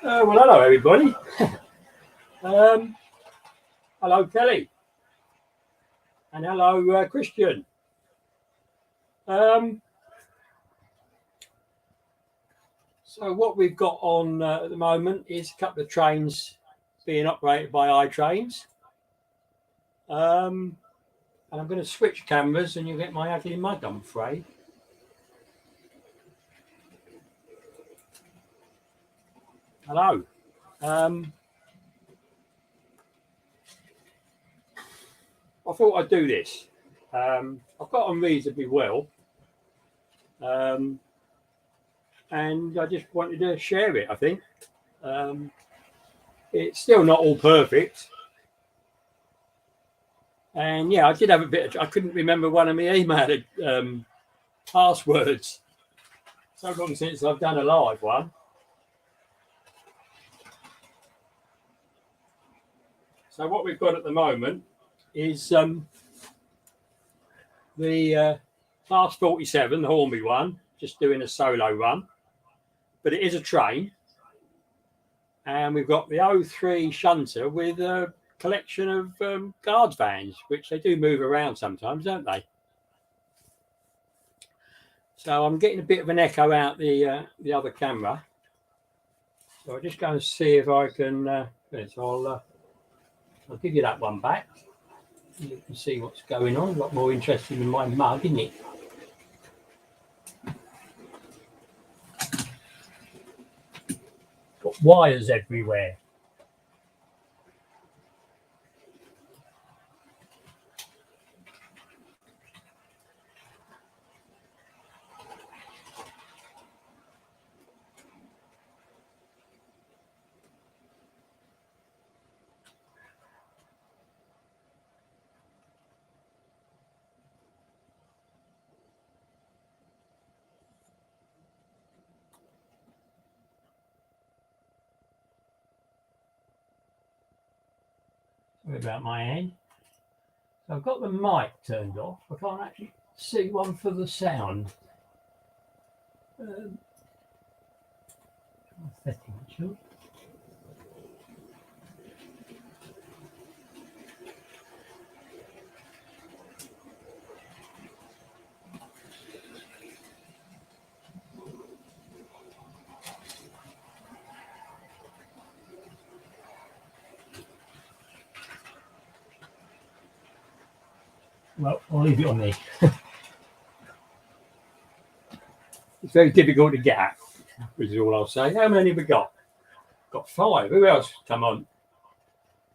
Well, hello everybody. Hello Kelly, and hello Christian. So what we've got on at the moment is a couple of trains being operated by iTrains. And I'm going to switch cameras, and you'll get my ugly mug, I'm afraid. Hello. I thought I'd do this. I've got on reasonably well, and I just wanted to share it. I think it's still not all perfect, and yeah, I did have a bit. I couldn't remember one of my email passwords. So long since I've done a live one. So what we've got at the moment is the Class 47, the Hornby one, just doing a solo run, but it is a train, and we've got the 03 shunter with a collection of guards vans, which they do move around sometimes, don't they? So I'm getting a bit of an echo out the other camera, so I'll just go and see if I can. I'll give you that one back. You can see what's going on. A lot more interesting than my mug, isn't it? Got wires everywhere. Sorry about my hand. So I've got the mic turned off. I can't actually see one for the sound. Well, I'll leave it on there. It's very difficult to get at, which is all I'll say. How many have we got? Got 5. Who else? Come on.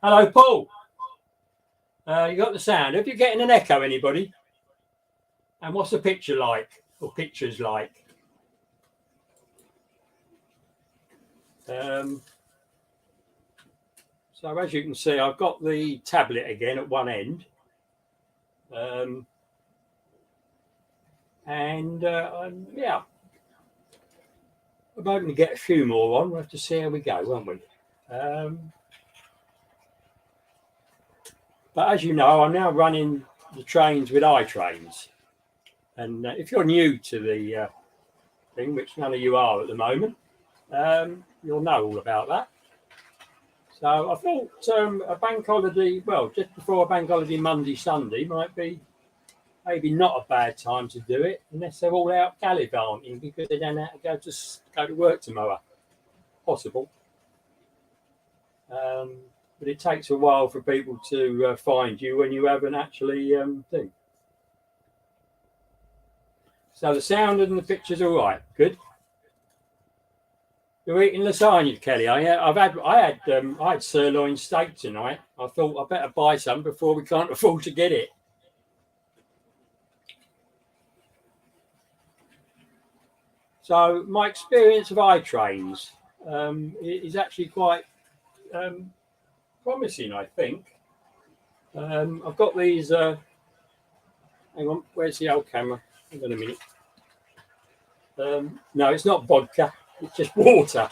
Hello, Paul. You got the sound. If you're getting an echo, anybody? And what's the picture like? Or pictures like? So as you can see, I've got the tablet again at one end. Yeah, I'm hoping to get a few more on. We'll have to see how we go, won't we? But as you know, I'm now running the trains with iTrains. And if you're new to the thing, which none of you are at the moment, you'll know all about that. So I thought a bank holiday, well, just before a bank holiday Monday, Sunday might be maybe not a bad time to do it, unless they're all out gallivanting because they don't have to go to work tomorrow. Possible. But it takes a while for people to find you when you haven't actually thing. So the sound and the picture's all right. Good. You're eating lasagna, Kelly. I had sirloin steak tonight. I thought I better buy some before we can't afford to get it. So my experience of iTrains is actually quite promising, I think. I've got these. Hang on, where's the old camera? Hang on a minute. No, it's not vodka. It's just water.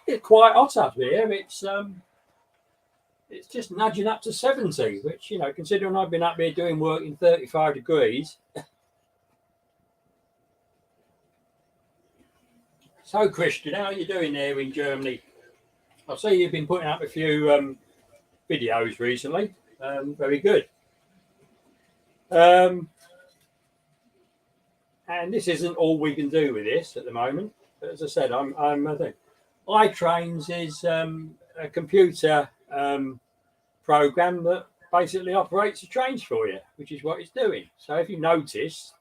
It's quite hot up here. It's just nudging up to 70, which, you know, considering I've been up here doing work in 35 degrees. So, Christian, how are you doing there in Germany? I see you've been putting up a few videos recently. Very good. And this isn't all we can do with this at the moment. But as I said, I think iTrains is a computer program that basically operates the trains for you, which is what it's doing. So if you notice,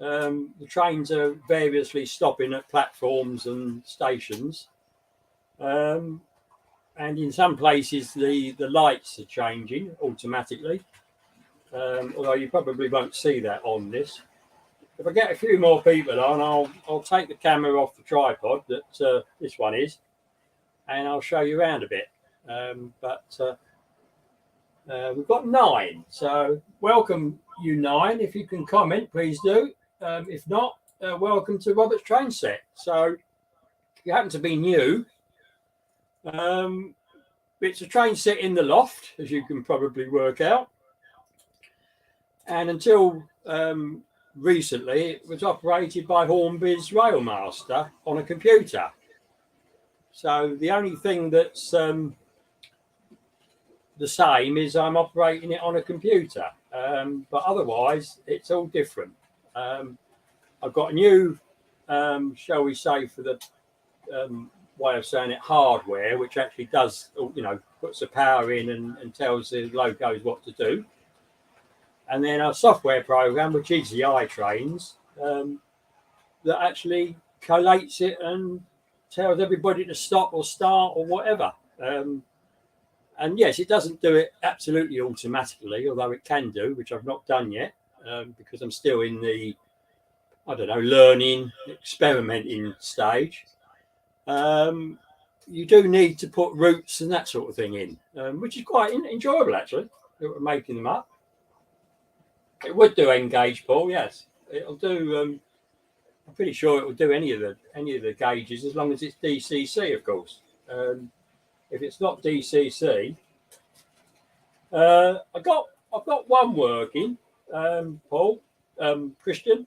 the trains are variously stopping at platforms and stations. And in some places, the lights are changing automatically. Although you probably won't see that on this. If I get a few more people on, I'll take the camera off the tripod that this one is, and I'll show you around a bit. We've got 9, so welcome you 9. If you can comment, please do. If not, welcome to Robert's Train Set. So if you happen to be new, it's a train set in the Loft, as you can probably work out. And until recently, it was operated by Hornby's Railmaster on a computer. So the only thing that's the same is I'm operating it on a computer. But otherwise, it's all different. I've got a new, shall we say, for the way of saying it, hardware, which actually does, puts the power in and tells the locos what to do. And then a software program, which is the iTrains, that actually collates it and tells everybody to stop or start or whatever. And yes, it doesn't do it absolutely automatically, although it can do, which I've not done yet, because I'm still in the, learning, experimenting stage. You do need to put routes and that sort of thing in, which is quite enjoyable, actually, making them up. It would do engage, Paul. Yes, it'll do. I'm pretty sure it will do any of the gauges as long as it's DCC, of course. If it's not DCC, I've got one working, Paul, Christian,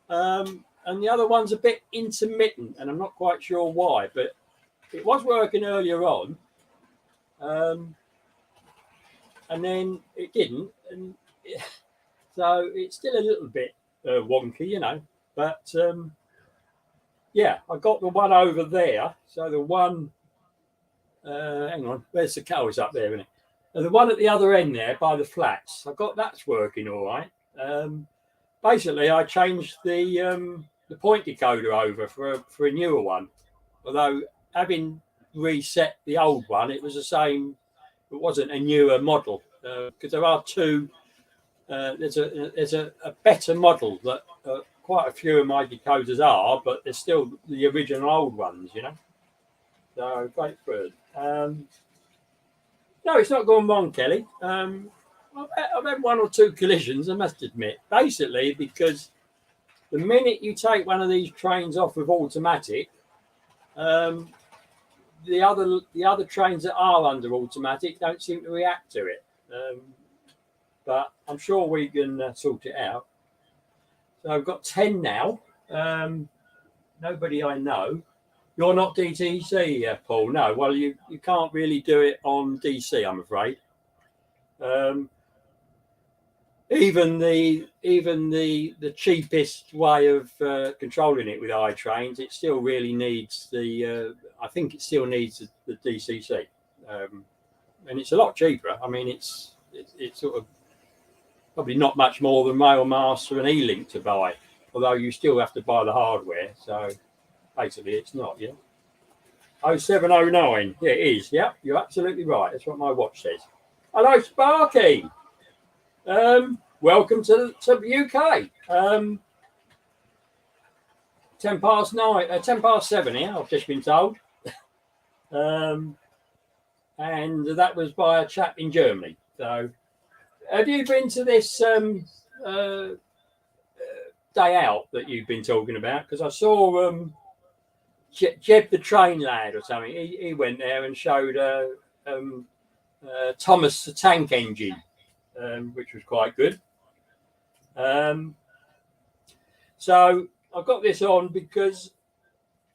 and the other one's a bit intermittent, and I'm not quite sure why, but it was working earlier on, and then it didn't, and so it's still a little bit wonky, but yeah, I got the one over there. So the one, hang on, where's the cows up there, isn't it? The one at the other end there by the flats, I got that's working all right. Basically, I changed the point decoder over for a newer one, although having reset the old one, it was the same. It wasn't a newer model because there are two. There's a better model that quite a few of my decoders are, but they're still the original old ones, So great bird. No, it's not gone wrong, Kelly. I've had 1 or 2 collisions, I must admit. Basically, because the minute you take one of these trains off with automatic, the other trains that are under automatic don't seem to react to it. But I'm sure we can sort it out. So I've got 10 now. Nobody I know. You're not DTC, Paul? No. Well, you can't really do it on DC, I'm afraid. Even the cheapest way of controlling it with iTrains, it still really needs I think it still needs the DCC, and it's a lot cheaper. I mean, it's sort of probably not much more than Railmaster and E-Link to buy, although you still have to buy the hardware. So basically, it's not, 0709, yeah, it is. Yeah, you're absolutely right. That's what my watch says. Hello, Sparky. Welcome to the UK. 10 past 7 here, I've just been told. And that was by a chap in Germany. So, have you been to this day out that you've been talking about? Because I saw Jeb the Train Lad or something. He went there and showed Thomas the Tank Engine, which was quite good. So I've got this on because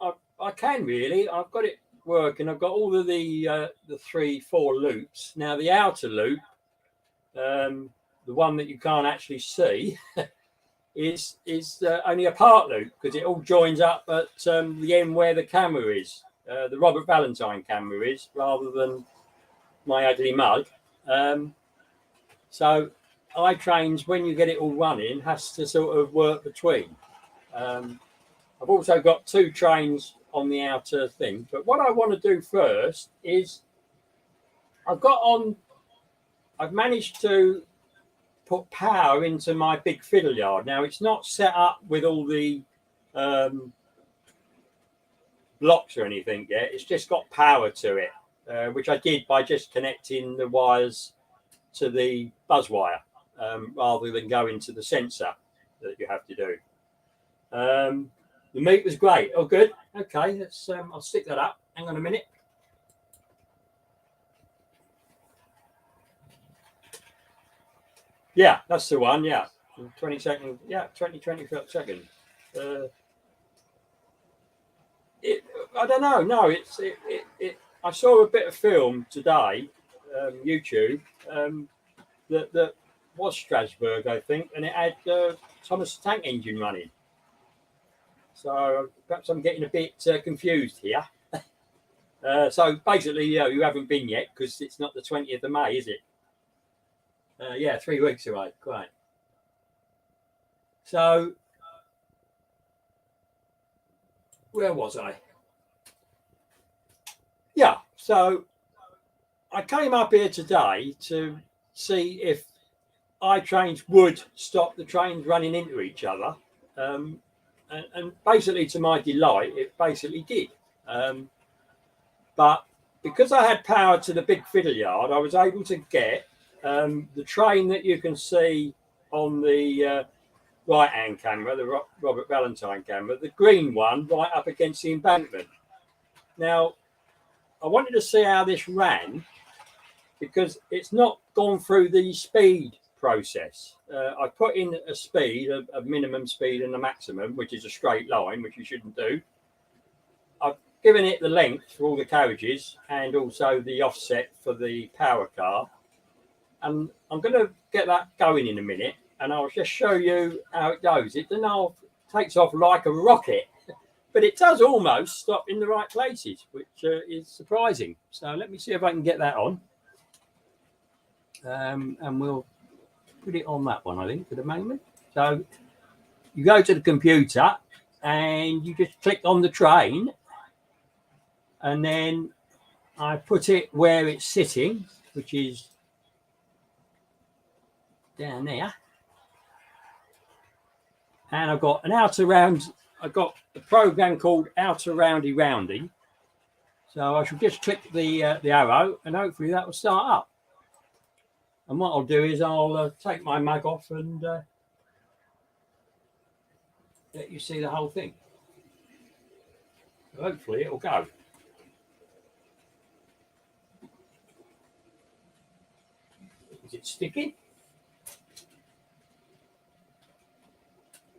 I can really. I've got it working. I've got all of the 3-4 loops. Now the outer loop, the one that you can't actually see, is only a part loop because it all joins up at the end where the camera is, the Robert Valentine camera is, rather than my ugly mug. So iTrains, when you get it all running, has to sort of work between. I've also got 2 trains on the outer thing, but what I want to do first is I've managed to put power into my big fiddle yard. Now it's not set up with all the blocks or anything yet. It's just got power to it, which I did by just connecting the wires to the buzz wire rather than going to the sensor that you have to do. The meat was great. Oh, good. Okay, let's. I'll stick that up. Hang on a minute. Yeah, that's the one. Yeah, 20 seconds. Yeah, 20 seconds. I don't know. No, it. I saw a bit of film today, YouTube, that was Strasbourg, I think, and it had Thomas the Tank Engine running. So perhaps I'm getting a bit confused here. So basically, you haven't been yet because it's not the 20th of May, is it? Yeah, 3 weeks away. Great. So where was I? Yeah, so I came up here today to see if iTrains would stop the trains running into each other. And basically, to my delight, it basically did. But because I had power to the big fiddle yard, I was able to get the train that you can see on the right-hand camera, the Robert Valentine camera, the green one, right up against the embankment. Now, I wanted to see how this ran because it's not gone through the speed process. I put in a speed, a minimum speed and a maximum, which is a straight line, which you shouldn't do. I've given it the length for all the carriages and also the offset for the power car. And I'm going to get that going in a minute, and I'll just show you how it goes. It takes off like a rocket, but it does almost stop in the right places, which is surprising. So let me see if I can get that on. And we'll put it on that one, I think, for the moment. So you go to the computer and you just click on the train, and then I put it where it's sitting, which is down there. And I've got an outer round. I've got a program called Outer Roundy Roundy. So I shall just click the arrow, and hopefully that will start up. And what I'll do is I'll take my mug off and let you see the whole thing. So hopefully it'll go. Is it sticking?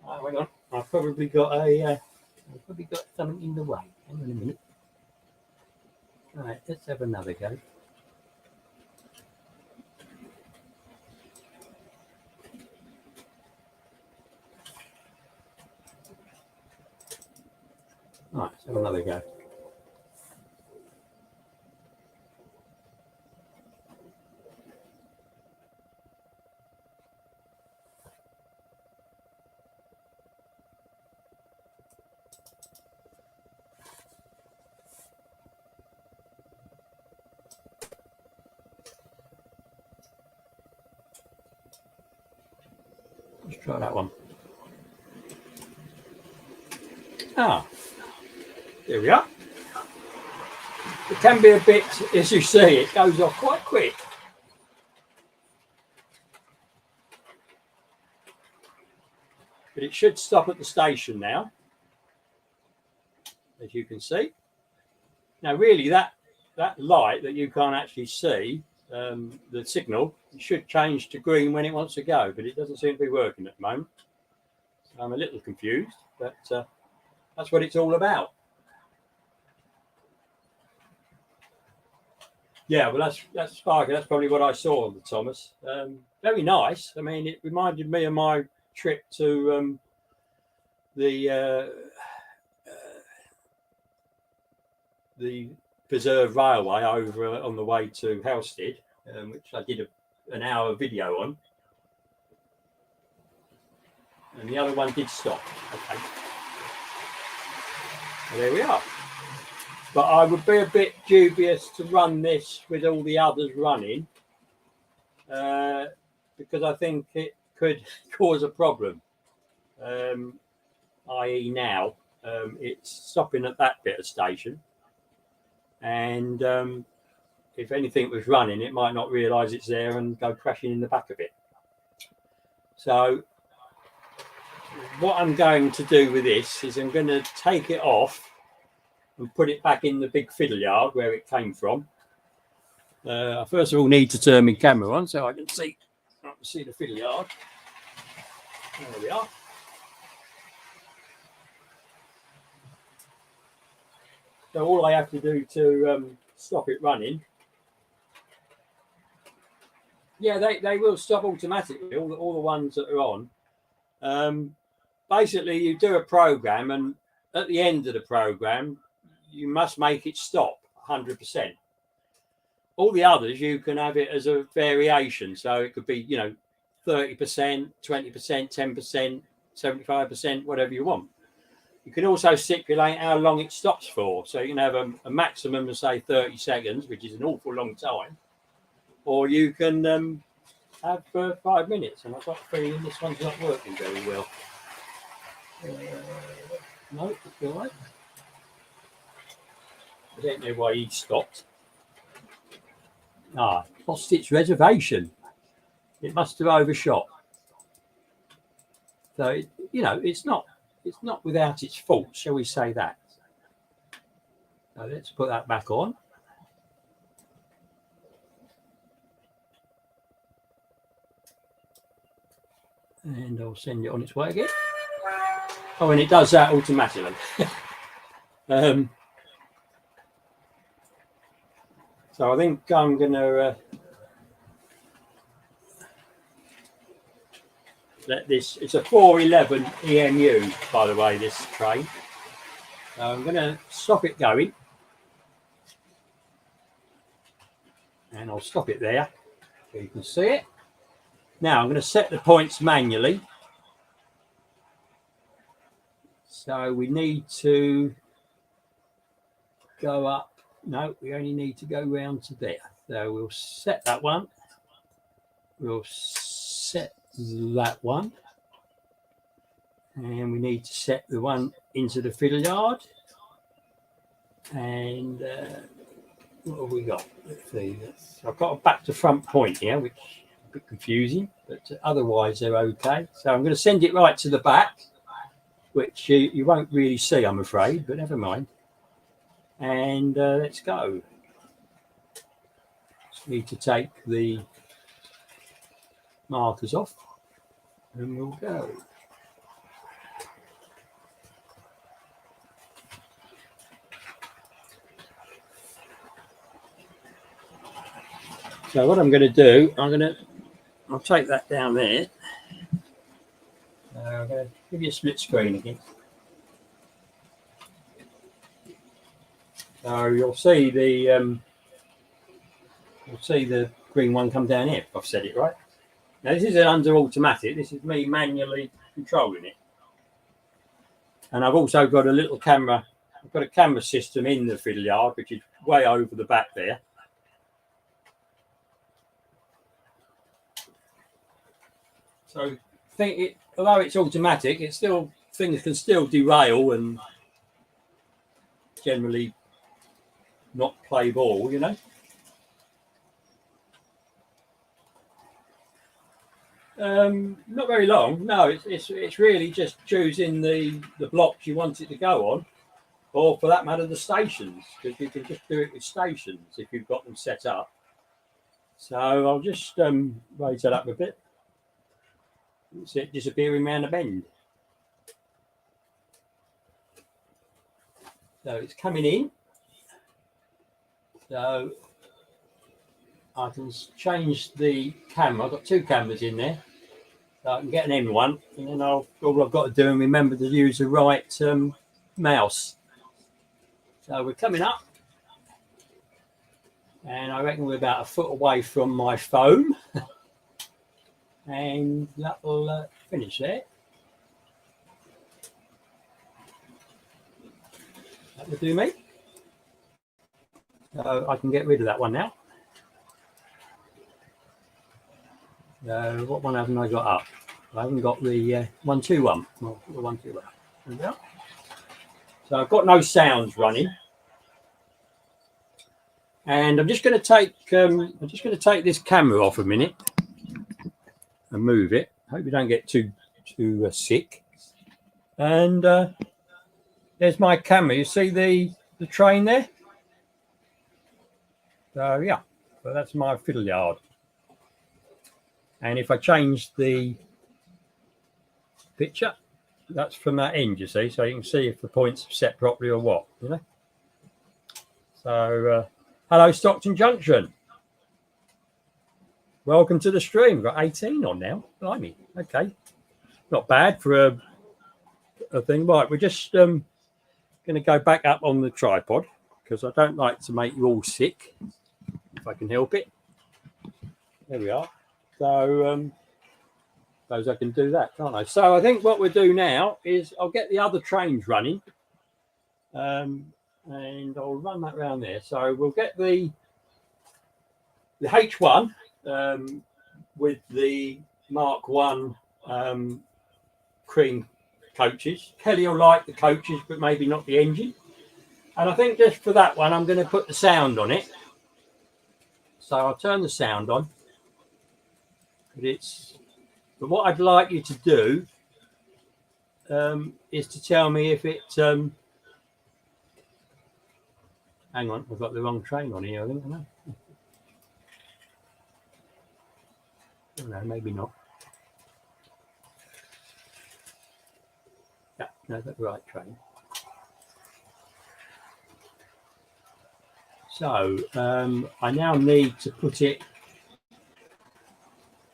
Oh, hang on. I've probably got something in the way. Hang on a minute. Right, let's have another go. Right, let's have another go. Let's try that one. Ah, there we are. It can be a bit, as you see, it goes off quite quick. But it should stop at the station now, as you can see. Now, really, that light that you can't actually see, the signal, should change to green when it wants to go, but it doesn't seem to be working at the moment. So I'm a little confused, but that's what it's all about. Yeah, well, that's Sparky. That's probably what I saw on the Thomas. Very nice. I mean, it reminded me of my trip to the Preserve Railway over on the way to Halstead, which I did an hour video on. And the other one did stop. Okay. Well, there we are. But I would be a bit dubious to run this with all the others running, because I think it could cause a problem. I.e. now, it's stopping at that bit of station. And if anything was running, it might not realise it's there and go crashing in the back of it. So what I'm going to do with this is I'm going to take it off and put it back in the big fiddle yard where it came from. I first of all need to turn my camera on so I can see the fiddle yard. There we are. So all I have to do to stop it running, yeah, they will stop automatically, all the ones that are on. Basically, you do a program, and at the end of the program, you must make it stop 100%. All the others, you can have it as a variation. So it could be, 30%, 20%, 10%, 75%, whatever you want. You can also stipulate how long it stops for. So you can have a maximum of, say, 30 seconds, which is an awful long time. Or you can have 5 minutes. And I've got a feeling this one's not working very well. No, it's all right. I don't know why he stopped. Lost its reservation. It must have overshot. So it's not without its fault, shall we say that? So let's put that back on. And I'll send it on its way again. Oh, and it does that automatically. So I think I'm going to let this. It's a 411 EMU, by the way, this train. So I'm going to stop it going. And I'll stop it there so you can see it. Now I'm going to set the points manually. So we need to go up. No, we only need to go round to there. So we'll set that one. We'll set that one. And we need to set the one into the fiddle yard. And what have we got? Let's see. I've got a back to front point here, which is a bit confusing, but otherwise they're okay. So I'm going to send it right to the back, which you won't really see, I'm afraid, but never mind. And let's go. Just need to take the markers off and we'll go. So what I'm going to do, I'll take that down there. I'm going to give you a split screen again. So you'll see the green one come down here, if I've said it right. Now this is an under automatic. This is me manually controlling it. And I've also got a little camera. I've got a camera system in the fiddle yard, which is way over the back there. So although it's automatic, things can still derail and generally not play ball, Not very long. No, it's really just choosing the blocks you want it to go on, or for that matter, the stations, because you can just do it with stations if you've got them set up. So I'll just raise that up a bit. See it disappearing around the bend. So it's coming in. So I can change the camera. I've got two cameras in there, so I can get an M1, and then all I've got to do is remember to use the right mouse. So we're coming up, and I reckon we're about a foot away from my phone, and that'll finish there. That will do me. So I can get rid of that one now. What one haven't I got up? I haven't got the 121. Well, the 121. There we go. So I've got no sounds running, and I'm just going to take this camera off a minute and move it. Hope you don't get too sick. And there's my camera. You see the train there? So yeah, so that's my fiddle yard. And if I change the picture, that's from that end, you see, so you can see if the points are set properly or what, you know. So hello Stockton Junction, welcome to the stream. We've got 18 on now. Blimey. Okay, not bad for a thing. Right, we're just going to go back up on the tripod because I don't like to make you all sick if I can help it. There we are. So suppose I can do that, can't I? So I think what we'll do now is I'll get the other trains running, and I'll run that around there. So we'll get the H1 with the Mark 1 cream coaches. Kelly will like the coaches, but maybe not the engine. And I think just for that one, I'm going to put the sound on it. So I'll turn the sound on. But what I'd like you to do is to tell me if it. Hang on, I've got the wrong train on here. I think. No, maybe not. Yeah, no, that's the right train. So I now need to put it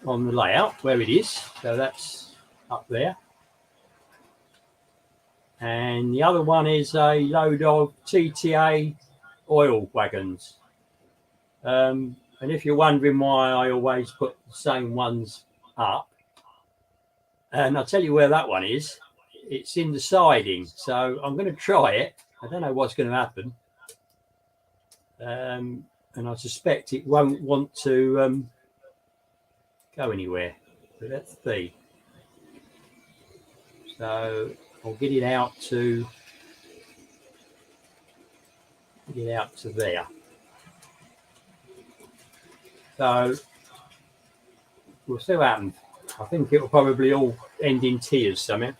on the layout where it is. So that's up there. And the other one is a load of TTA oil wagons. And if you're wondering why I always put the same ones up, and I'll tell you where that one is. It's in the siding. So I'm going to try it. I don't know what's going to happen. And I suspect it won't want to go anywhere. So let's see. So I'll get it out to there. So we'll see what happens. I think it will probably all end in tears somewhere.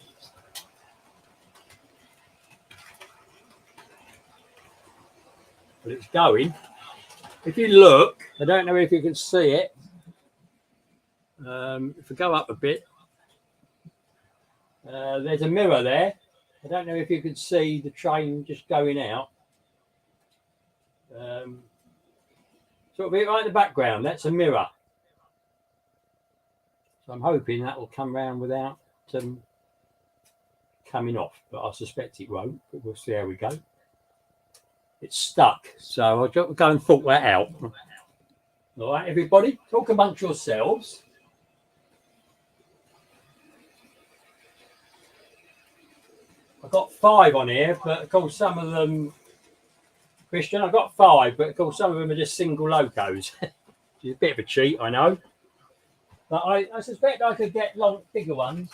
But it's going. If you look, I don't know if you can see it. If we go up a bit, there's a mirror there. I don't know if you can see the train just going out. Sort of right in the background, that's a mirror. So I'm hoping that will come round without coming off, but I suspect it won't, but we'll see how we go. It's stuck, so I'll go and sort that out. All right, everybody, talk amongst yourselves. I've got 5 on here, but of course some of them, Christian, I've got 5, but of course some of them are just single locos. It's a bit of a cheat, I know. But I suspect I could get bigger ones.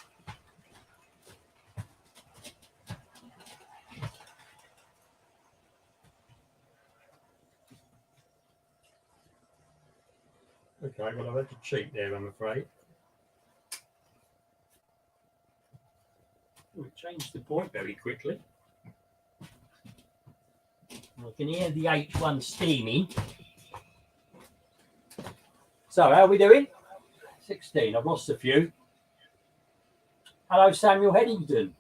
Okay, well, I've had to cheat there, I'm afraid. We changed the point very quickly. I can hear the H1 steaming. So, how are we doing? 16. I've lost a few. Hello, Samuel Headington.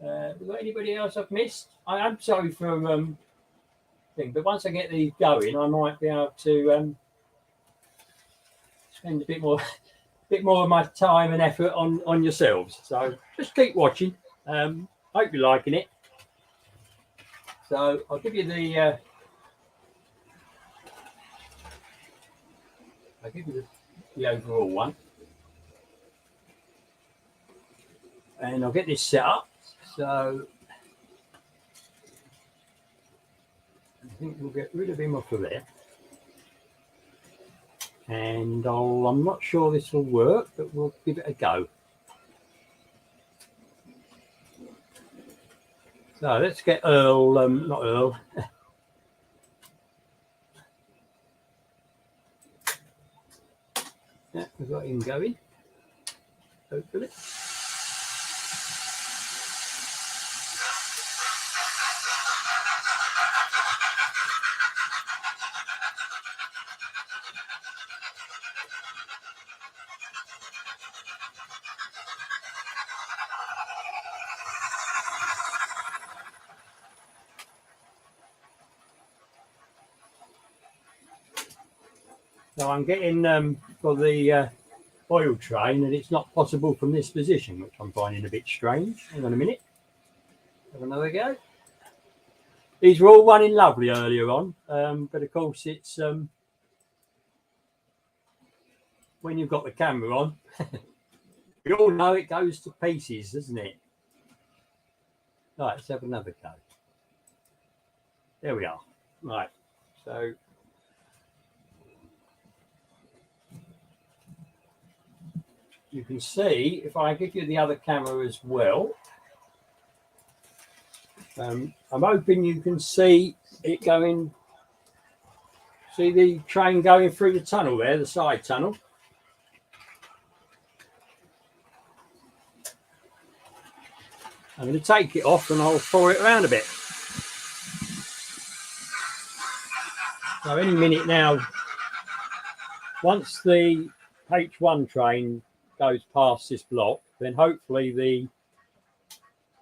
Have we got anybody else I've missed? I am sorry for thing, but once I get these going, I might be able to spend a bit more of my time and effort on yourselves. So just keep watching. Hope you're liking it. So I'll give you the overall one, and I'll get this set up. So I think we'll get rid of him off of there. And I'm not sure this will work, but we'll give it a go. So let's get Earl, not Earl. Yeah, we've got him going, hopefully. So I'm getting for the oil train, and it's not possible from this position, which I'm finding a bit strange. Hang on a minute. Have another go. These were all running lovely earlier on, but of course it's when you've got the camera on, you all know it goes to pieces, doesn't it? Right, let's have another go. There we are. Right, so you can see, if I give you the other camera as well, I'm hoping you can see it going, see the train going through the tunnel there, the side tunnel. I'm going to take it off and I'll follow it around a bit. So any minute now, once the H1 train goes past this block, then hopefully the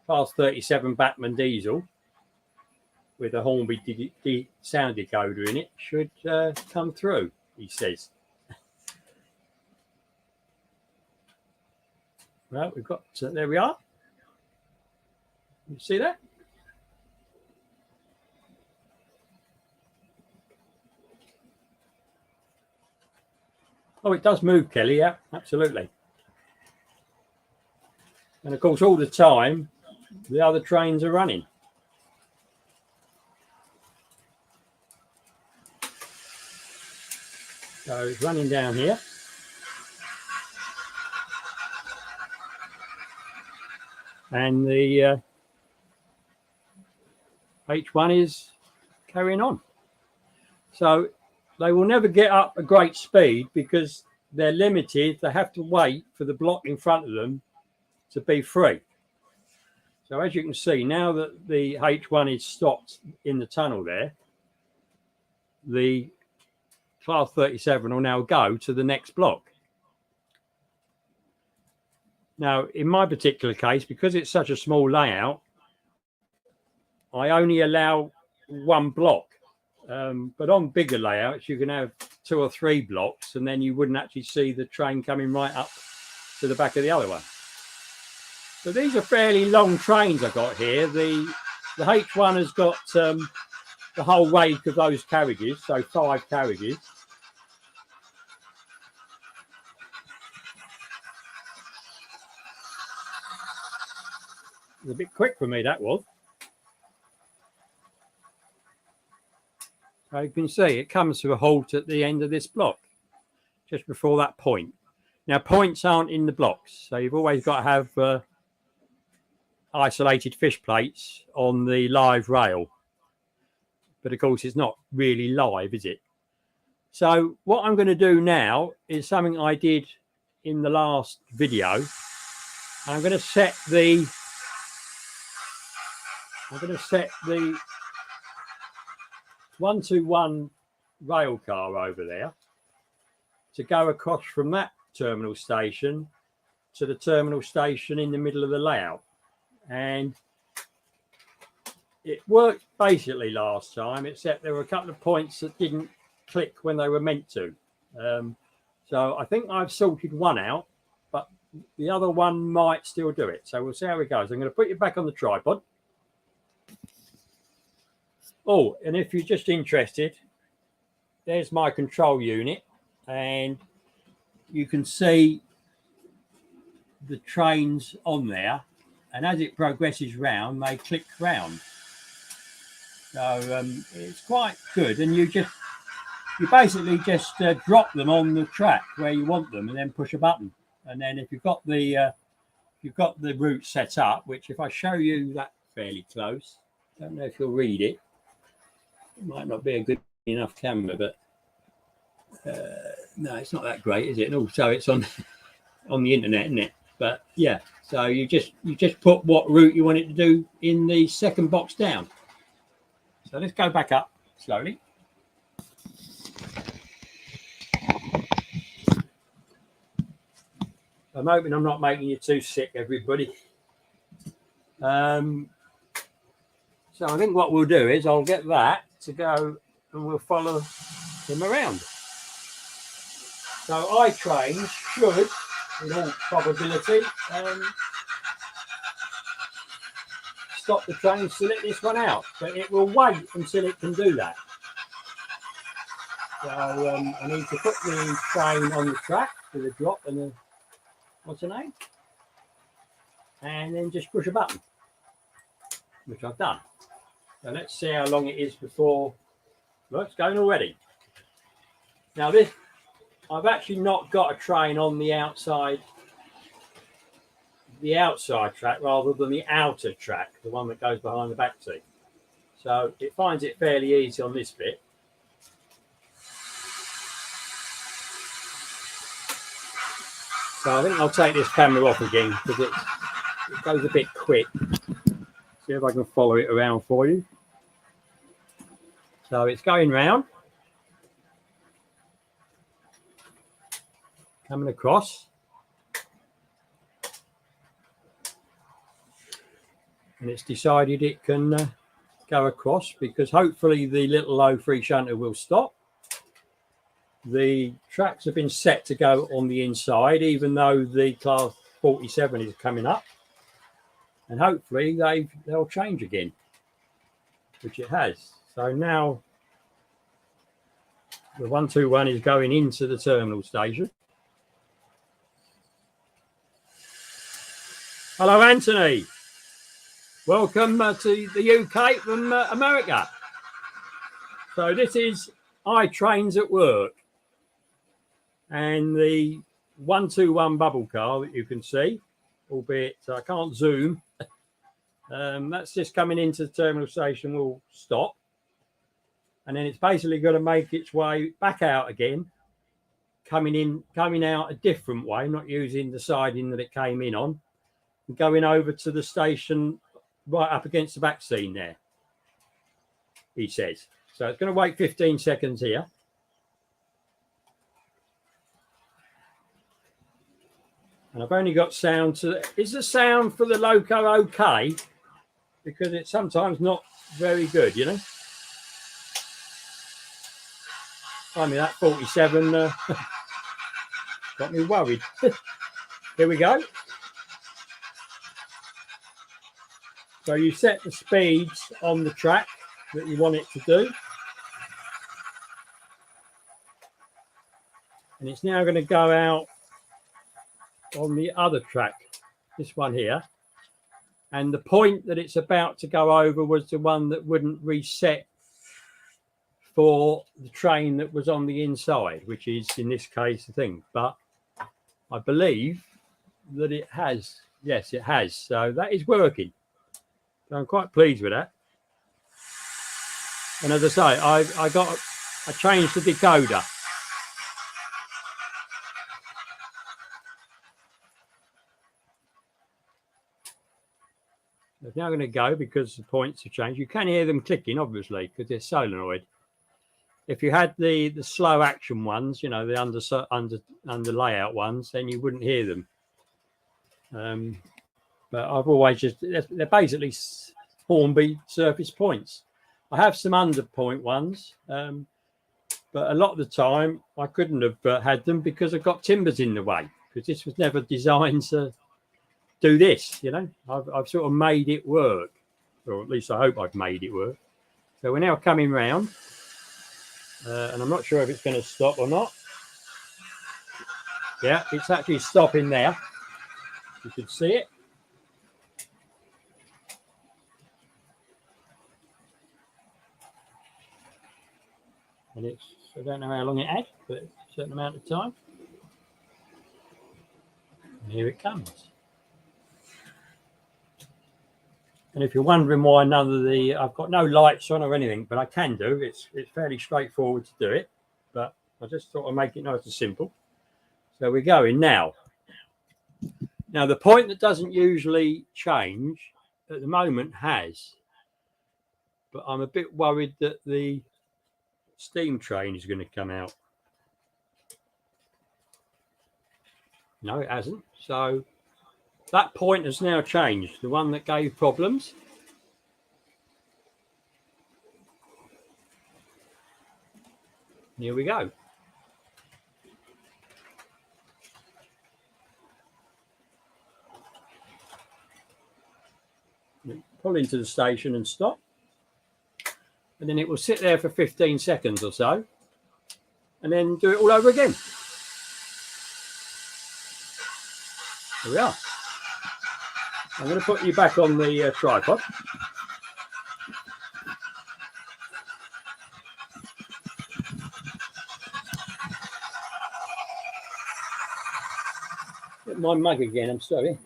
Class 37 Batman diesel with a Hornby sound decoder in it should come through, he says. Well, we've got, there we are. You see that? Oh, it does move, Kelly. Yeah, absolutely. And of course, all the time, the other trains are running. So it's running down here. And the H1 is carrying on. So they will never get up a great speed because they're limited. They have to wait for the block in front of them to be free. So as you can see, now that the H1 is stopped in the tunnel there, the Class 37 will now go to the next block. Now, in my particular case, because it's such a small layout, I only allow one block. But on bigger layouts, you can have 2 or 3 blocks, and then you wouldn't actually see the train coming right up to the back of the other one. So these are fairly long trains I've got here. The H1 has got the whole wake of those carriages, so 5 carriages. It was a bit quick for me, that was. So you can see it comes to a halt at the end of this block, just before that point. Now, points aren't in the blocks, so you've always got to have isolated fish plates on the live rail. But of course, it's not really live, is it? So what I'm going to do now is something I did in the last video. I'm going to set the 121 rail car over there to go across from that terminal station to the terminal station in the middle of the layout. And it worked basically last time, except there were a couple of points that didn't click when they were meant to. So I think I've sorted one out, but the other one might still do it. So we'll see how it goes. I'm going to put you back on the tripod. Oh, and if you're just interested, there's my control unit, and you can see the trains on there, and as it progresses round, they click round. So it's quite good, and you basically just drop them on the track where you want them, and then push a button. And then if you've got the route set up, which if I show you that fairly close, I don't know if you'll read it. It might not be a good enough camera, but no, it's not that great, is it? And also it's on the internet, isn't it? But yeah, so you just put what route you want it to do in the second box down. So let's go back up slowly. I'm hoping I'm not making you too sick, everybody. So I think what we'll do is I'll get that to go and we'll follow him around. So iTrains should, in all probability, stop the trains to let this one out, but it will wait until it can do that. So I need to put the train on the track with a drop and a, what's the name? And then just push a button, which I've done. So let's see how long it is before. Well, it's going already. Now this, I've actually not got a train on the outside track rather than the outer track, the one that goes behind the back seat. So it finds it fairly easy on this bit. So I think I'll take this camera off again because it goes a bit quick. See if I can follow it around for you. So it's going round, coming across. And it's decided it can go across because hopefully the little low free shunter will stop. The tracks have been set to go on the inside, even though the class 47 is coming up. And hopefully they'll change again, which it has. So now the 121 is going into the terminal station. Hello, Anthony. Welcome to the UK from America. So this is iTrains at work. And the 121 bubble car that you can see, albeit I can't zoom, that's just coming into the terminal station, will stop. And then it's basically got to make its way back out again, coming out a different way, not using the siding that it came in on, and going over to the station right up against the back scene there, he says. So it's going to wait 15 seconds here. And I've only got sound to... Is the sound for the Loco okay? Because it's sometimes not very good, you know? I mean, that 47 got me worried. Here we go. So you set the speeds on the track that you want it to do. And it's now going to go out on the other track, this one here. And the point that it's about to go over was the one that wouldn't reset for the train that was on the inside, which is in this case the thing. But I believe that it has. Yes, it has. So that is working. So I'm quite pleased with that. And as I say, I changed the decoder. It's now going to go because the points have changed. You can hear them clicking, obviously, because they're solenoid. If you had the slow action ones, you know, the under layout ones, then you wouldn't hear them. But I've always just, they're basically Hornby surface points. I have some under point ones, but a lot of the time I couldn't have had them because I've got timbers in the way, because this was never designed to do this, you know. I've sort of made it work, or at least I hope I've made it work. So we're now coming round, and I'm not sure if it's going to stop or not. Yeah, it's actually stopping there. You can see it. And it's, I don't know how long it had, but a certain amount of time. And here it comes. And if you're wondering why none of the, I've got no lights on or anything, but I can do. It's fairly straightforward to do it, but I just thought I'd make it nice and simple. So we're going now. Now the point that doesn't usually change at the moment has, but I'm a bit worried that the steam train is going to come out. No, it hasn't. So that point has now changed, the one that gave problems. Here we go. Pull into the station and stop. And then it will sit there for 15 seconds or so. And then do it all over again. There we are. I'm going to put you back on the tripod. Get my mug again, I'm sorry.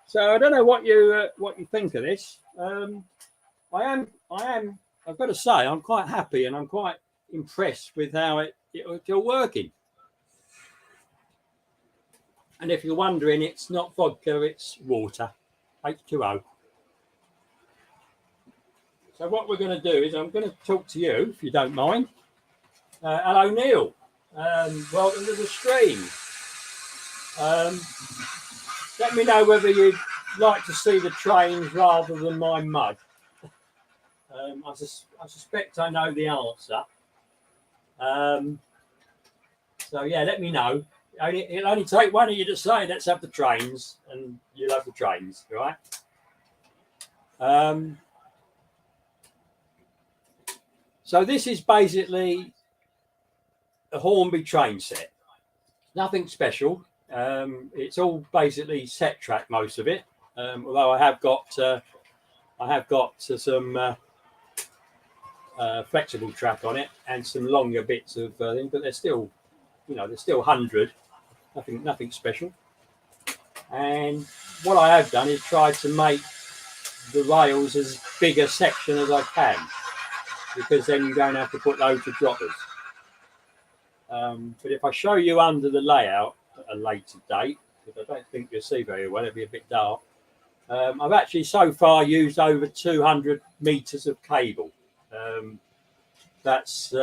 So I don't know what you think of this. I've got to say, I'm quite happy and I'm quite impressed with how it's all working. And if you're wondering, it's not vodka, it's water, H2O. So what we're going to do is I'm going to talk to you, if you don't mind. Hello, Neil. Welcome to the stream. Let me know whether you'd like to see the trains rather than my mug. I suspect I know the answer. So yeah, let me know. It'll only take one of you to say, let's have the trains, and you'll have the trains, right? So this is basically a Hornby train set. Nothing special. It's all basically set track, most of it. Although I have got some flexible track on it and some longer bits of thing, but they're still, you know, they're still 100. Nothing special. And what I have done is tried to make the rails as big a section as I can, because then you don't have to put loads of droppers. But if I show you under the layout at a later date, because I don't think you'll see very well, it'll be a bit dark. I've actually so far used over 200 meters of cable. That's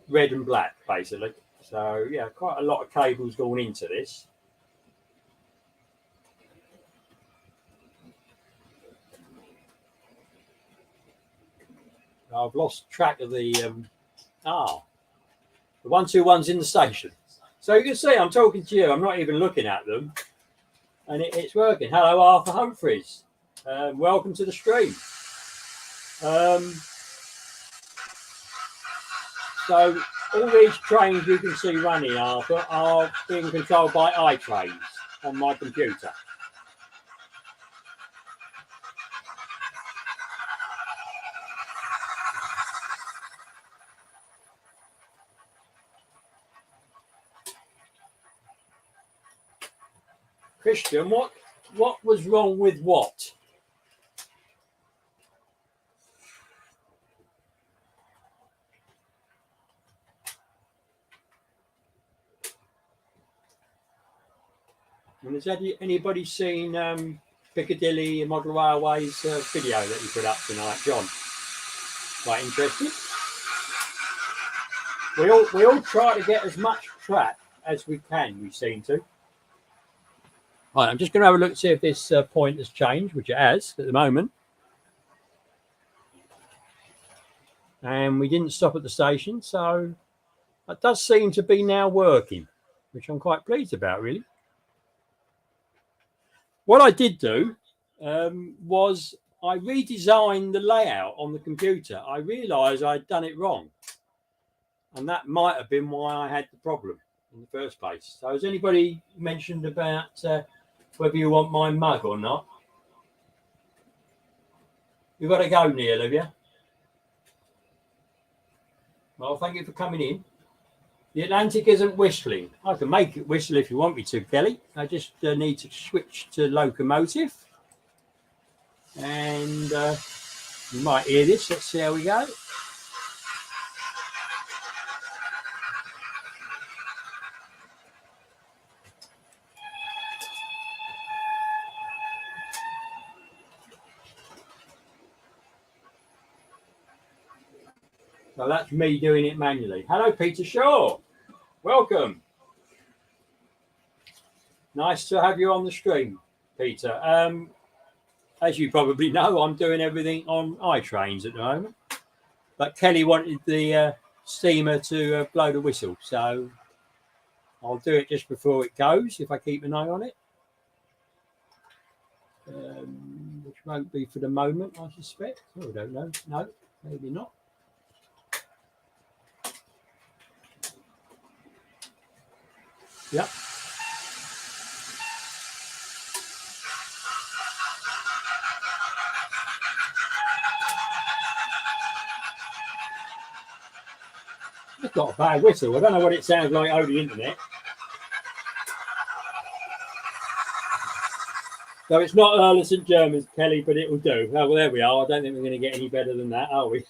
red and black, basically. So yeah, quite a lot of cables going into this. I've lost track of the 121's in the station. So you can see I'm talking to you. I'm not even looking at them, and it's working. Hello, Arthur Humphreys. Welcome to the stream. So all these trains you can see running, Arthur, are being controlled by iTrains on my computer. Christian, what was wrong with what? And has anybody seen Piccadilly Model Railways video that you put up tonight, John? Quite interesting. We all try to get as much track as we can, we seem to. Right, I'm just going to have a look to see if this point has changed, which it has at the moment. And we didn't stop at the station, so it does seem to be now working, which I'm quite pleased about, really. What I did do was I redesigned the layout on the computer. I realised I'd done it wrong, and that might have been why I had the problem in the first place. So has anybody mentioned about whether you want my mug or not? You've got to go, Neil, have you? Well, thank you for coming in. The Atlantic isn't whistling. I can make it whistle if you want me to, Kelly. I just need to switch to Locomotive. And you might hear this. Let's see how we go. So that's me doing it manually. Hello, Peter Shaw. Welcome. Nice to have you on the stream, Peter. As you probably know, I'm doing everything on iTrains at the moment. But Kelly wanted the steamer to blow the whistle, so I'll do it just before it goes if I keep an eye on it. Which won't be for the moment, I suspect. Oh, I don't know. No, maybe not. Yep. It's got a bad whistle. I don't know what it sounds like over the internet. So it's not Earl of St. Germans, Kelly, but it will do. Oh, well, there we are. I don't think we're going to get any better than that, are we?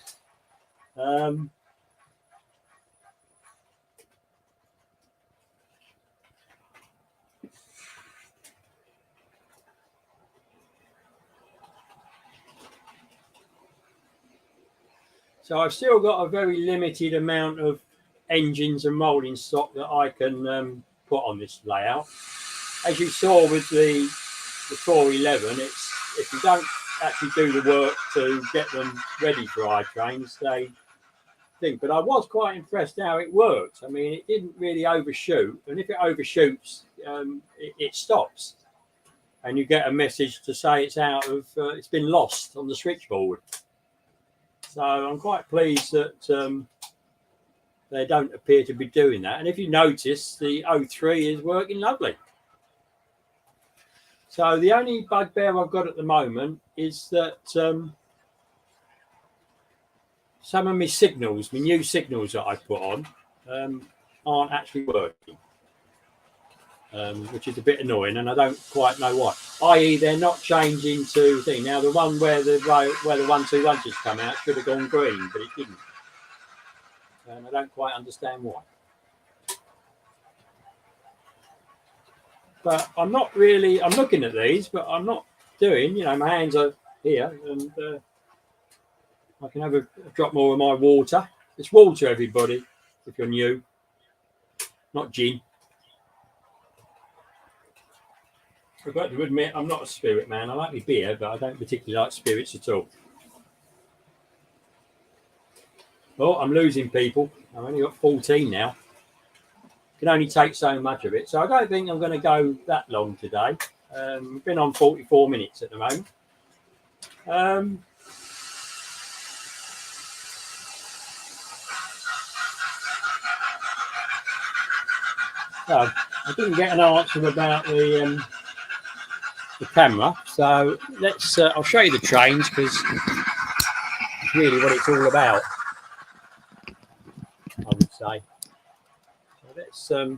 So I've still got a very limited amount of engines and moulding stock that I can put on this layout. As you saw with the 411, it's if you don't actually do the work to get them ready for iTrains, they think. But I was quite impressed how it worked. I mean, it didn't really overshoot, and if it overshoots, it stops, and you get a message to say it's out of it's been lost on the switchboard. So I'm quite pleased that they don't appear to be doing that. And if you notice, the 03 is working lovely. So the only bugbear I've got at the moment is that some of my signals, my new signals that I put on, aren't actually working, which is a bit annoying, and I don't quite know why. I.e., they're not changing to thing. Now the one where the 121 just come out should have gone green, but it didn't, and I don't quite understand why. But I'm not really. I'm looking at these, but I'm not doing. You know, my hands are here, and I can have a drop more of my water. It's water, everybody, if you're new, not gin. I've got to admit, I'm not a spirit man. I like my beer, but I don't particularly like spirits at all. Oh, I'm losing people. I've only got 14 now. Can only take so much of it. So I don't think I'm going to go that long today. We've been on 44 minutes at the moment. So I didn't get an answer about the camera. So let's. I'll show you the trains because it's really what it's all about, I would say. So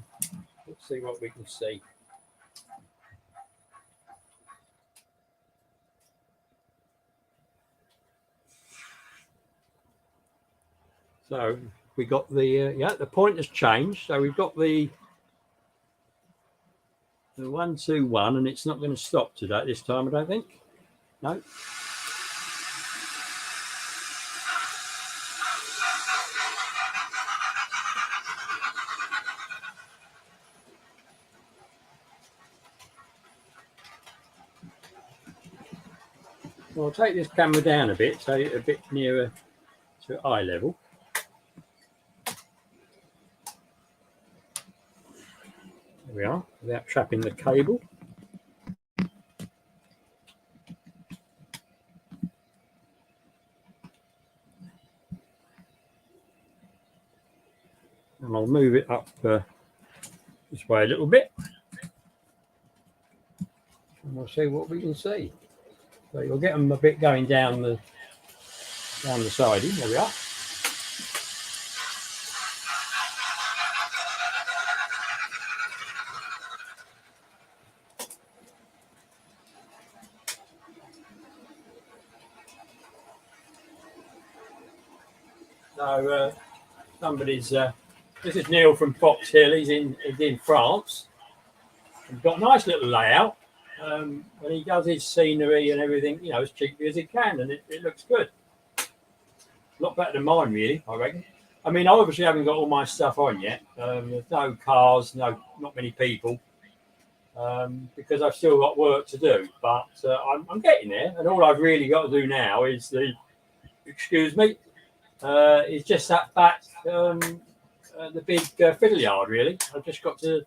let's see what we can see. So we got the the point has changed. So we've got the 121, and it's not going to stop today this time, I don't think. No. I'll take this camera down a bit, so a bit nearer to eye level. There we are, without trapping the cable. And I'll move it up this way a little bit. And we'll see what we can see. So you'll get them a bit going down the siding. There we are. So somebody's. This is Neil from Fox Hill. He's in France. He's got a nice little layout. And he does his scenery and everything, as cheaply as he can, and it looks good. A lot better than mine, really, I reckon. I mean, I obviously haven't got all my stuff on yet. There's no cars, not many people, because I've still got work to do. But I'm getting there, and all I've really got to do now is is just that back, the big fiddle yard, really. I've just got to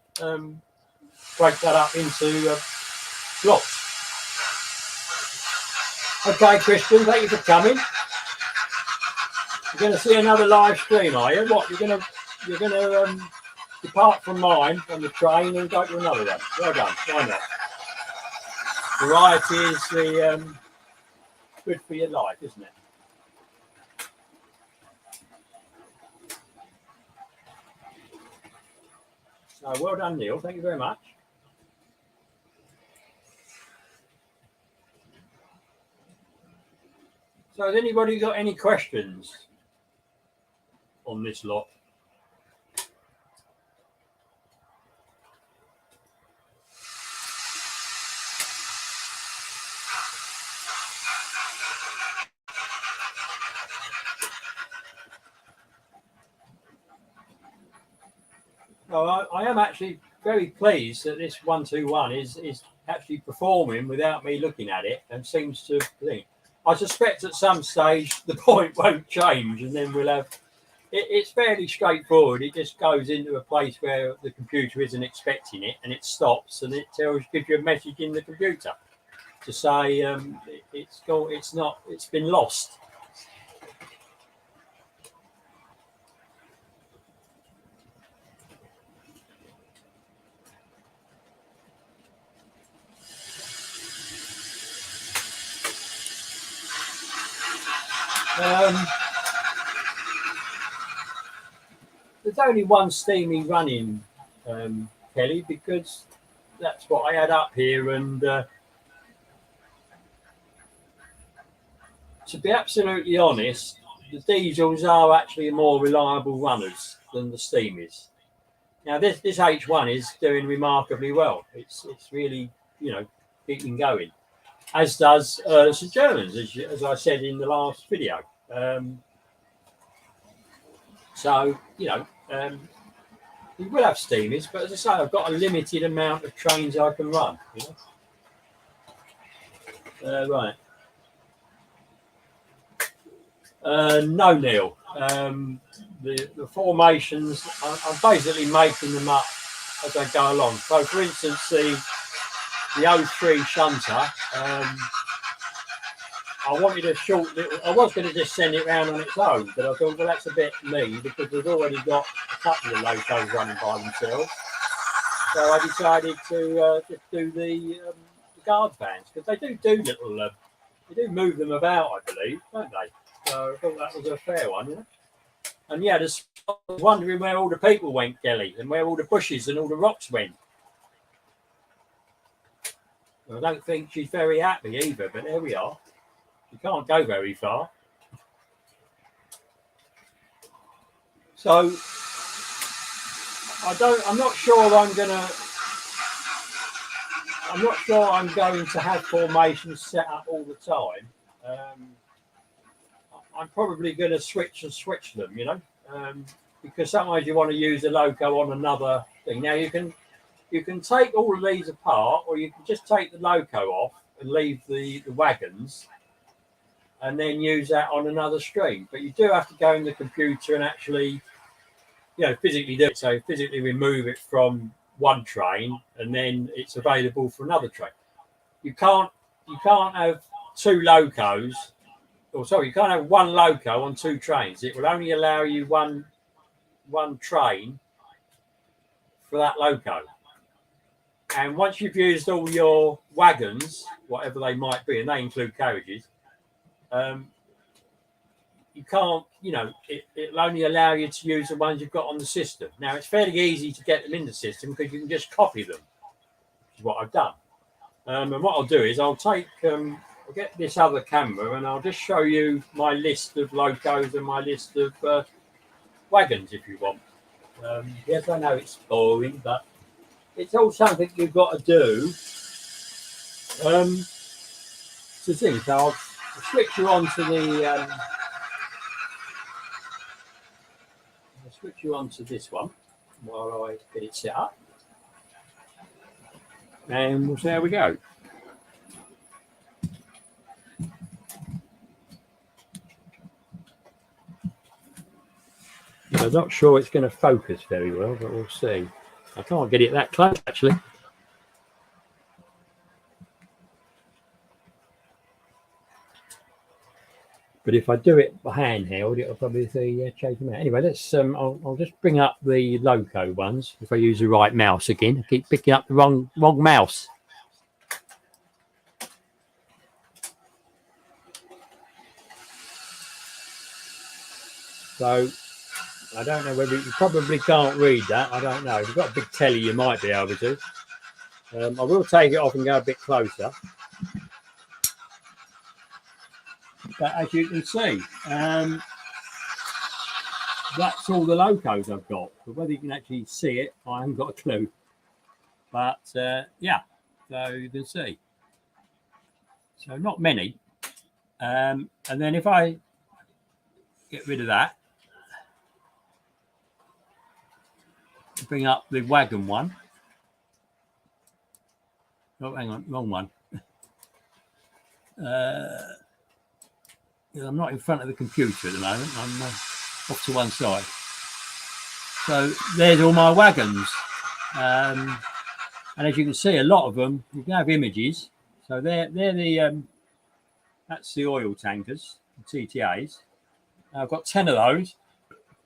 break that up into Loft. Okay, Christian, thank you for coming. You're going to see another live stream, are you? What, you're going to depart from mine on the train and go to another one? Well done. Why not? Variety is good for your life, isn't it? So well done, Neil. Thank you very much. So has anybody got any questions on this lot? Well, I am actually very pleased that this 121 is actually performing without me looking at it, and seems to think. I suspect at some stage the point won't change, and then we'll have. It's fairly straightforward. It just goes into a place where the computer isn't expecting it, and it stops, and it gives you a message in the computer to say it's been lost. There's only one steamy running, Kelly, because that's what I had up here. And to be absolutely honest, the diesels are actually more reliable runners than the steam is. Now, this H1 is doing remarkably well. It's really, keeping going, as does St. Germans, as I said in the last video. So, we will have steamers, but as I say, I've got a limited amount of trains I can run. Right. No, Neil. The formations, I'm basically making them up as I go along. So, for instance, the 03 shunter, I wanted a short little. I was going to just send it round on its own, but I thought, well, that's a bit mean because we've already got a couple of locos running by themselves. So I decided to just do the guard vans, because they do little. They do move them about, I believe, don't they? So I thought that was a fair one, And yeah, I was wondering where all the people went, Kelly, and where all the bushes and all the rocks went. I don't think she's very happy either, but there we are. You can't go very far. So I'm not sure I'm going to have formations set up all the time. I'm probably going to switch them, because sometimes you want to use a loco on another thing. Now you can take all of these apart, or you can just take the loco off and leave the wagons, and then use that on another screen. But you do have to go in the computer and actually, physically do it. So physically remove it from one train, and then it's available for another train. You can't have two locos, you can't have one loco on two trains. It will only allow you one train for that loco. And once you've used all your wagons, whatever they might be, and they include carriages, you can't, it'll only allow you to use the ones you've got on the system. Now, it's fairly easy to get them in the system because you can just copy them, which is what I've done. And what I'll do is I'll get this other camera and I'll just show you my list of locos and my list of wagons if you want. Yes, I know it's boring, but it's all something you've got to do. It's the thing, so I'll switch you on to this one while I get it set up. And we'll see how we go. I'm not sure it's going to focus very well, but we'll see. I can't get it that close, actually. But if I do it by handheld, it'll probably change them out. Anyway, let's. I'll just bring up the loco ones. If I use the right mouse again, I keep picking up the wrong mouse. So I don't know whether you probably can't read that. I don't know. If you've got a big telly, you might be able to. I will take it off and go a bit closer. But as you can see, that's all the locos I've got. But whether you can actually see it, I haven't got a clue. But yeah, so you can see. So not many. And then if I get rid of that, bring up the wagon one. Oh, hang on, wrong one. I'm not in front of the computer at the moment. I'm off to one side. So there's all my wagons. And as you can see, a lot of them, you can have images. So they're the, that's the oil tankers, the TTAs. I've got 10 of those.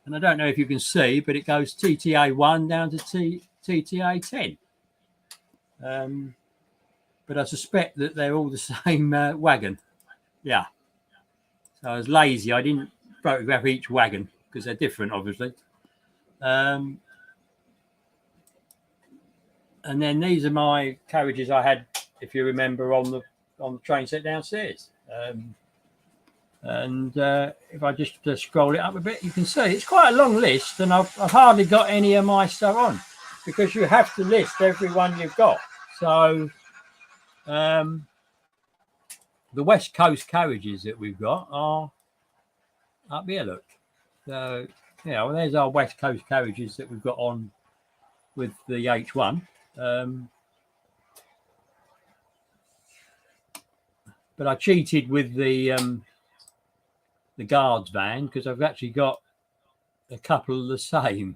And I don't know if you can see, but it goes TTA 1 down to TTA 10. But I suspect that they're all the same wagon. Yeah. So I was lazy. I didn't photograph each wagon because they're different, obviously. And then these are my carriages I had, if you remember, on the train set downstairs. If I just scroll it up a bit, you can see it's quite a long list, and I've hardly got any of my stuff on because you have to list every one you've got. So the West Coast carriages that we've got are up here, look. So, yeah, well, there's our West Coast carriages that we've got on with the H1. But I cheated with the guards van because I've actually got a couple of the same,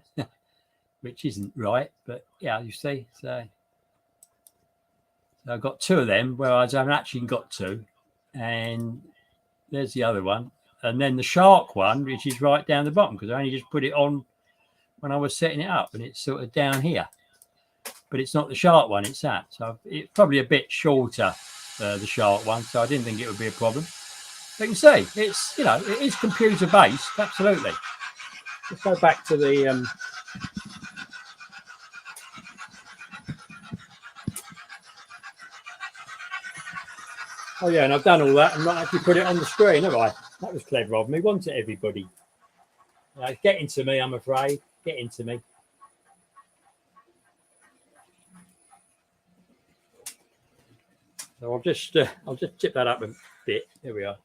which isn't right. But, yeah, you see, so I've got two of them, whereas I haven't actually got two. And there's the other one. And then the shark one, which is right down the bottom, because I only just put it on when I was setting it up, and it's sort of down here. But it's not the shark one, it's that. So it's probably a bit shorter, the shark one, so I didn't think it would be a problem. But you can see, it's, it is computer-based, absolutely. Let's go back to the... Oh, yeah, and I've done all that and not actually put it on the screen, have I? That was clever of me, wasn't it, everybody? It's getting to me, I'm afraid. Getting to me. So I'll just tip that up a bit. Here we are.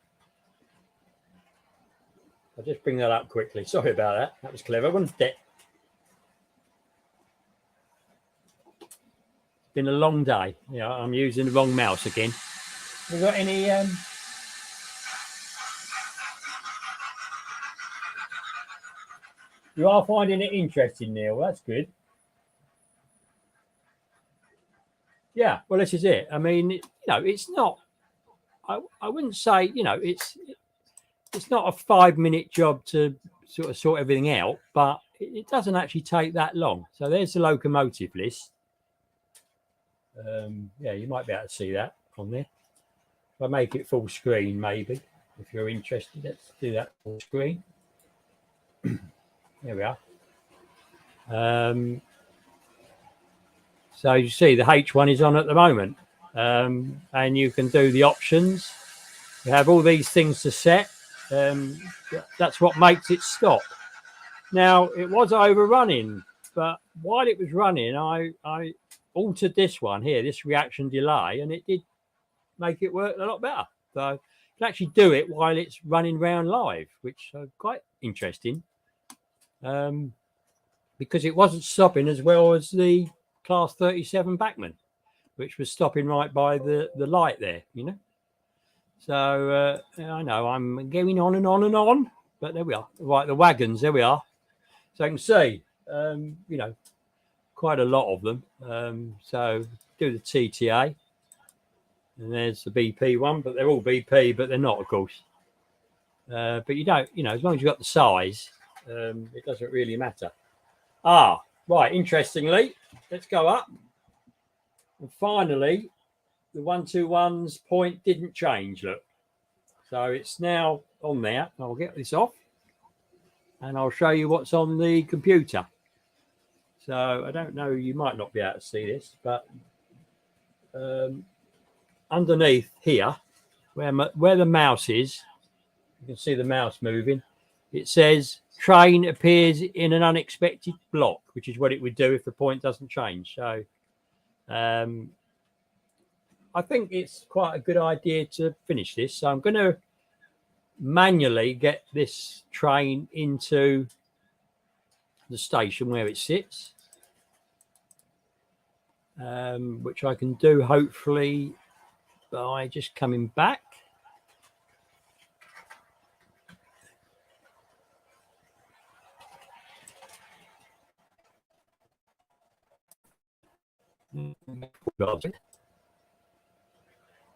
I'll just bring that up quickly. Sorry about that. That was clever, wasn't it? It's been a long day. I'm using the wrong mouse again. Have we got any You are finding it interesting, Neil. That's good. Yeah, well, this is it. I mean, you know, it's not. I wouldn't say, you know, it's not a 5-minute job to sort of sort everything out, but it doesn't actually take that long. So there's the locomotive list. Yeah, you might be able to see that on there. If I make it full screen, maybe, if you're interested, let's do that full screen. There we are. So you see the H1 is on at the moment, and you can do the options. You have all these things to set. That's what makes it stop. Now, it was overrunning, but while it was running, I altered this one here, this reaction delay, and it did make it work a lot better. So you can actually do it while it's running around live, which is quite interesting, because it wasn't stopping as well as the Class 37 Backman, which was stopping right by the light there, you know. So I know I'm going on and on and on, but there we are. Right, the wagons, there we are. So you can see, you know, quite a lot of them. So do the TTA, and there's the BP one, but they're all BP, but they're not, of course. But you don't, you know, as long as you've got the size, it doesn't really matter. Ah, right, interestingly, let's go up. And finally, the 121's point didn't change, look. So it's now on there. I'll get this off and I'll show you what's on the computer. So I don't know, you might not be able to see this, but underneath here, where the mouse is, you can see the mouse moving. It says train appears in an unexpected block, which is what it would do if the point doesn't change. So I think it's quite a good idea to finish this. So I'm going to manually get this train into the station where it sits, which I can do hopefully by just coming back.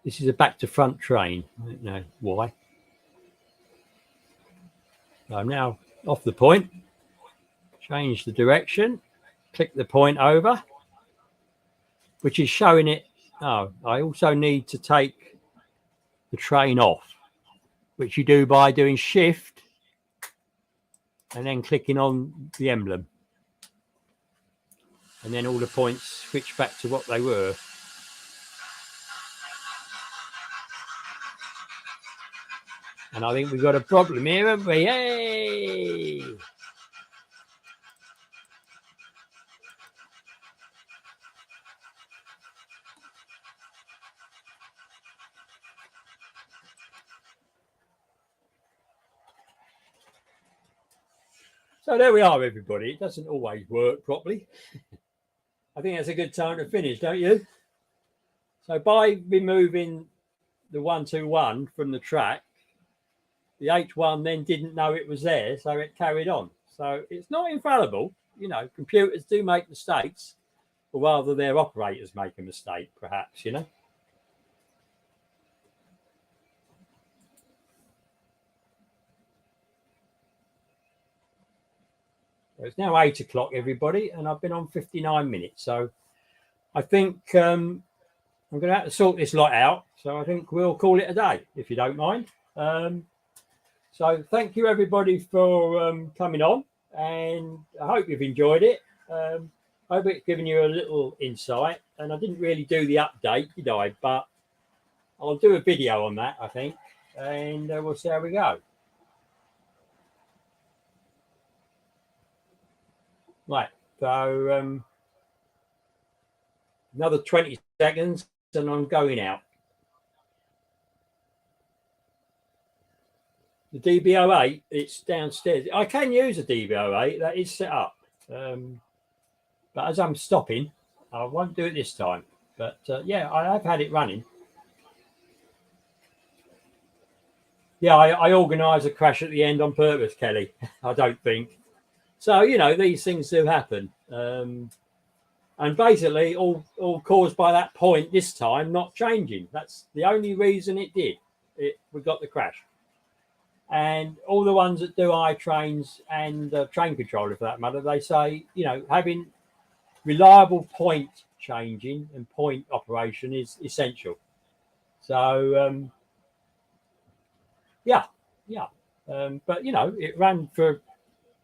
This is a back to front train. I don't know why. I'm now off the point, change the direction, click the point over, which is showing it. Oh, I also need to take the train off, which you do by doing shift and then clicking on the emblem. And then all the points switch back to what they were. And I think we've got a problem here, haven't we? Yay! So there we are, everybody. It doesn't always work properly. I think that's a good time to finish, don't you? So by removing the 121 from the track, the H1 then didn't know it was there, so it carried on. So it's not infallible. You know, computers do make mistakes, or rather their operators make a mistake, perhaps, you know. It's now 8 o'clock, everybody, and I've been on 59 minutes. So I think I'm going to have to sort this lot out. So I think we'll call it a day, if you don't mind. So thank you, everybody, for coming on, and I hope you've enjoyed it. I hope it's given you a little insight, and I didn't really do the update, did I? But I'll do a video on that, I think, and we'll see how we go. Right, so another 20 seconds and I'm going out. The DB08, it's downstairs. I can use a DB08, that is set up. But as I'm stopping, I won't do it this time. But yeah, I have had it running. Yeah, I organised a crash at the end on purpose, Kelly. I don't think. So, you know, these things do happen. And basically all caused by that point this time not changing. That's the only reason it did. We got the crash. And all the ones that do iTrains and train controller, for that matter, they say, you know, having reliable point changing and point operation is essential. So, yeah. But, you know, it ran for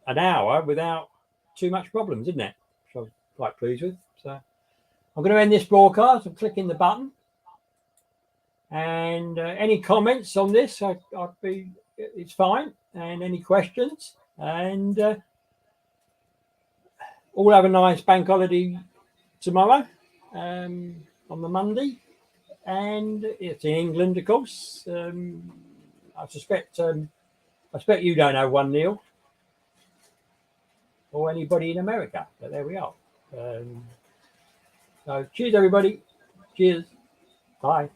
an hour without too much problems, didn't it? So I'm quite pleased with. So I'm going to end this broadcast. I'm clicking the button. And any comments on this, it's fine. And any questions. And all have a nice bank holiday tomorrow on the Monday. And it's in England, of course. I suspect you don't have one, Neil, or anybody in America. But there we are. So cheers, everybody. Cheers. Bye.